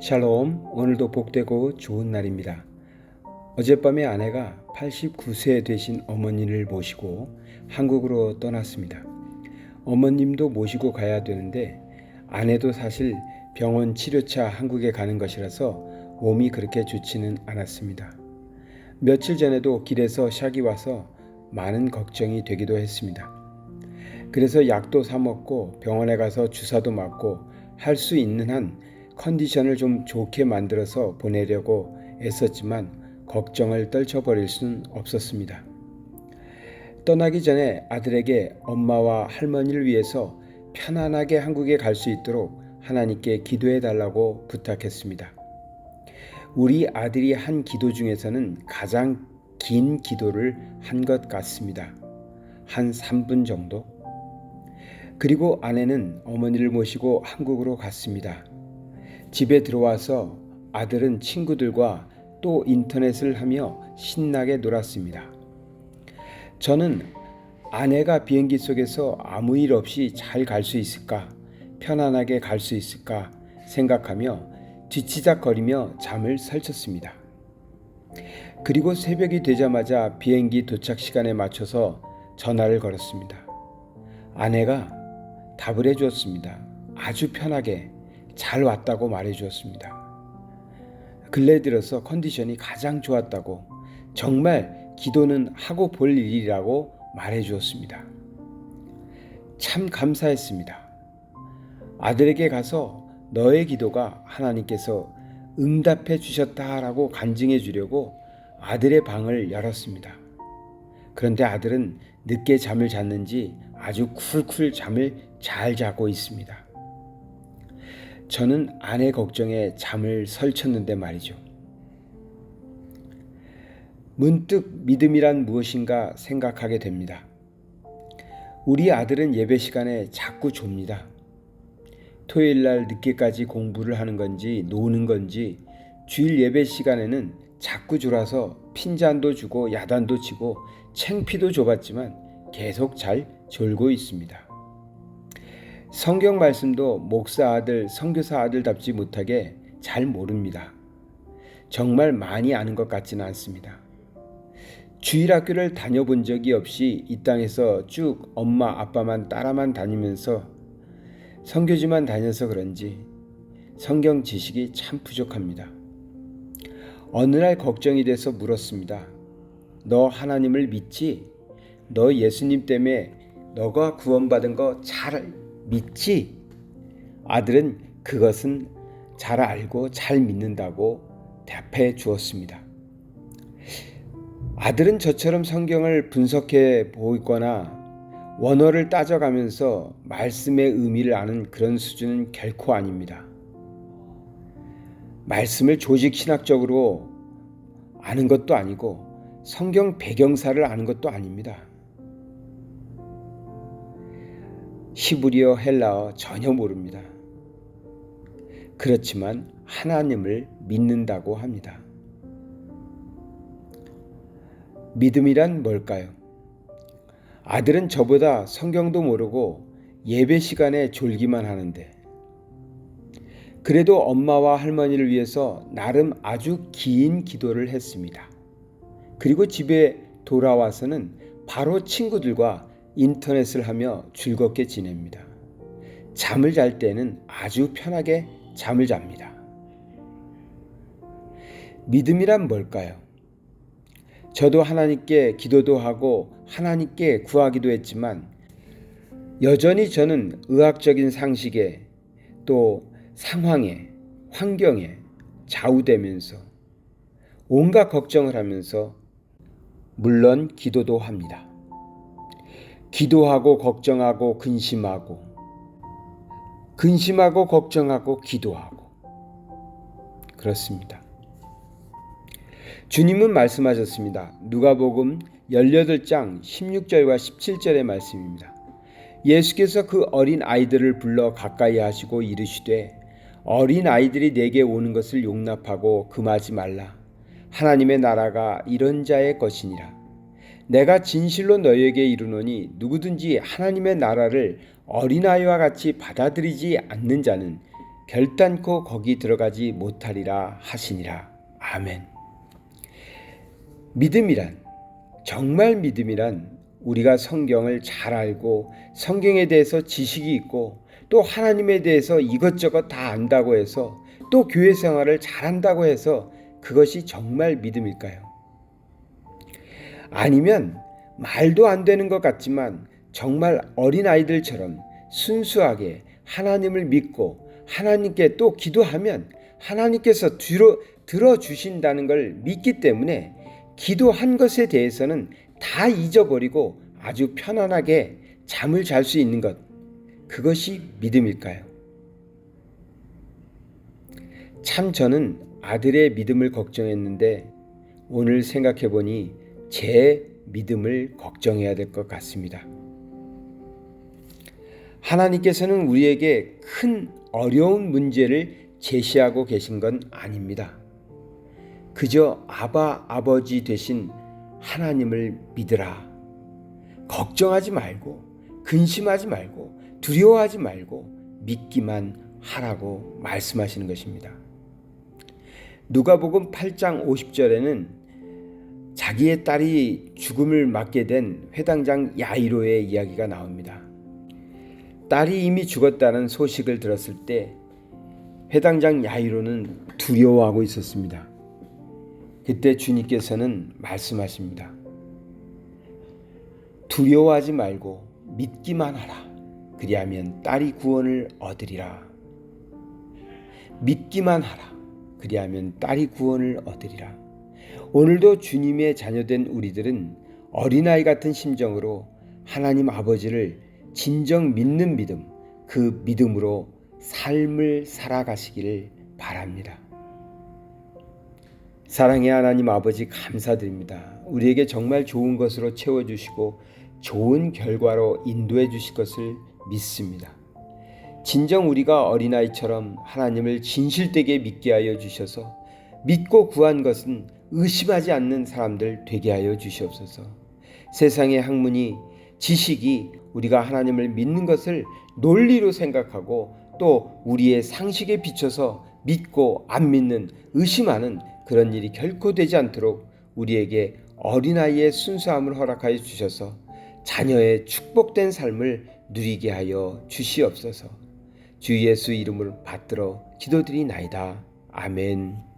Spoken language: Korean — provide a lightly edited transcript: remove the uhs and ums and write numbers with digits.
샬롬, 오늘도 복되고 좋은 날입니다. 어젯밤에 아내가 89세 되신 어머니를 모시고 한국으로 떠났습니다. 어머님도 모시고 가야 되는데 아내도 사실 병원 치료차 한국에 가는 것이라서 몸이 그렇게 좋지는 않았습니다. 며칠 전에도 길에서 샥이 와서 많은 걱정이 되기도 했습니다. 그래서 약도 사 먹고 병원에 가서 주사도 맞고 할 수 있는 한 컨디션을 좀 좋게 만들어서 보내려고 애썼지만 걱정을 떨쳐버릴 수는 없었습니다. 떠나기 전에 아들에게 엄마와 할머니를 위해서 편안하게 한국에 갈 수 있도록 하나님께 기도해 달라고 부탁했습니다. 우리 아들이 한 기도 중에서는 가장 긴 기도를 한 것 같습니다. 한 3분 정도? 그리고 아내는 어머니를 모시고 한국으로 갔습니다. 집에 들어와서 아들은 친구들과 또 인터넷을 하며 신나게 놀았습니다. 저는 아내가 비행기 속에서 아무 일 없이 잘 갈 수 있을까, 편안하게 갈 수 있을까 생각하며 뒤치작거리며 잠을 설쳤습니다. 그리고 새벽이 되자마자 비행기 도착 시간에 맞춰서 전화를 걸었습니다. 아내가 답을 해주었습니다. 아주 편하게 잘 왔다고 말해주었습니다. 근래 들어서 컨디션이 가장 좋았다고, 정말 기도는 하고 볼 일이라고 말해주었습니다. 참 감사했습니다. 아들에게 가서 너의 기도가 하나님께서 응답해 주셨다라고 간증해 주려고 아들의 방을 열었습니다. 그런데 아들은 늦게 잠을 잤는지 아주 쿨쿨 잠을 잘 자고 있습니다. 저는 아내 걱정에 잠을 설쳤는데 말이죠. 문득 믿음이란 무엇인가 생각하게 됩니다. 우리 아들은 예배 시간에 자꾸 졸립니다. 토요일 날 늦게까지 공부를 하는 건지 노는 건지 주일 예배 시간에는 자꾸 졸아서 핀잔도 주고 야단도 치고 창피도 줘봤지만 계속 잘 졸고 있습니다. 성경 말씀도 목사 아들, 선교사 아들답지 못하게 잘 모릅니다. 정말 많이 아는 것 같지는 않습니다. 주일학교를 다녀본 적이 없이 이 땅에서 쭉 엄마 아빠만 따라만 다니면서 선교지만 다녀서 그런지 성경 지식이 참 부족합니다. 어느 날 걱정이 돼서 물었습니다. 너 하나님을 믿지? 너 예수님 때문에 너가 구원받은 거 잘 믿지? 아들은 그것은 잘 알고 잘 믿는다고 답해 주었습니다. 아들은 저처럼 성경을 분석해 보거나 원어를 따져가면서 말씀의 의미를 아는 그런 수준은 결코 아닙니다. 말씀을 조직신학적으로 아는 것도 아니고 성경 배경사를 아는 것도 아닙니다. 히브리어, 헬라어 전혀 모릅니다. 그렇지만 하나님을 믿는다고 합니다. 믿음이란 뭘까요? 아들은 저보다 성경도 모르고 예배 시간에 졸기만 하는데 그래도 엄마와 할머니를 위해서 나름 아주 긴 기도를 했습니다. 그리고 집에 돌아와서는 바로 친구들과 인터넷을 하며 즐겁게 지냅니다. 잠을 잘 때는 아주 편하게 잠을 잡니다. 믿음이란 뭘까요? 저도 하나님께 기도도 하고 하나님께 구하기도 했지만 여전히 저는 의학적인 상식에 또 상황에 환경에 좌우되면서 온갖 걱정을 하면서 물론 기도도 합니다. 기도하고 걱정하고 근심하고 걱정하고 기도하고 그렇습니다. 주님은 말씀하셨습니다. 누가복음 18장 16절과 17절의 말씀입니다. 예수께서 그 어린 아이들을 불러 가까이 하시고 이르시되 어린 아이들이 내게 오는 것을 용납하고 금하지 말라. 하나님의 나라가 이런 자의 것이니라. 내가 진실로 너희에게 이르노니 누구든지 하나님의 나라를 어린아이와 같이 받아들이지 않는 자는 결단코 거기 들어가지 못하리라 하시니라. 아멘. 믿음이란, 정말 믿음이란 우리가 성경을 잘 알고 성경에 대해서 지식이 있고 또 하나님에 대해서 이것저것 다 안다고 해서 또 교회 생활을 잘한다고 해서 그것이 정말 믿음일까요? 아니면 말도 안 되는 것 같지만 정말 어린아이들처럼 순수하게 하나님을 믿고 하나님께 또 기도하면 하나님께서 들어주신다는 걸 믿기 때문에 기도한 것에 대해서는 다 잊어버리고 아주 편안하게 잠을 잘 수 있는 것, 그것이 믿음일까요? 참 저는 아들의 믿음을 걱정했는데 오늘 생각해 보니 제 믿음을 걱정해야 될 것 같습니다. 하나님께서는 우리에게 큰 어려운 문제를 제시하고 계신 건 아닙니다. 그저 아버지 되신 하나님을 믿으라. 걱정하지 말고 근심하지 말고 두려워하지 말고 믿기만 하라고 말씀하시는 것입니다. 누가복음 8장 50절에는 자기의 딸이 죽음을 맞게 된 회당장 야이로의 이야기가 나옵니다. 딸이 이미 죽었다는 소식을 들었을 때 회당장 야이로는 두려워하고 있었습니다. 그때 주님께서는 말씀하십니다. 두려워하지 말고 믿기만 하라. 그리하면 딸이 구원을 얻으리라. 믿기만 하라. 그리하면 딸이 구원을 얻으리라. 오늘도 주님의 자녀된 우리들은 어린아이 같은 심정으로 하나님 아버지를 진정 믿는 믿음, 그 믿음으로 삶을 살아가시기를 바랍니다. 사랑의 하나님 아버지 감사드립니다. 우리에게 정말 좋은 것으로 채워주시고 좋은 결과로 인도해 주실 것을 믿습니다. 진정 우리가 어린아이처럼 하나님을 진실되게 믿게 하여 주셔서 믿고 구한 것은 의심하지 않는 사람들 되게 하여 주시옵소서. 세상의 학문이 지식이 우리가 하나님을 믿는 것을 논리로 생각하고 또 우리의 상식에 비춰서 믿고 안 믿는 의심하는 그런 일이 결코 되지 않도록 우리에게 어린아이의 순수함을 허락하여 주셔서 자녀의 축복된 삶을 누리게 하여 주시옵소서. 주 예수 이름으로 받들어 기도드리나이다. 아멘.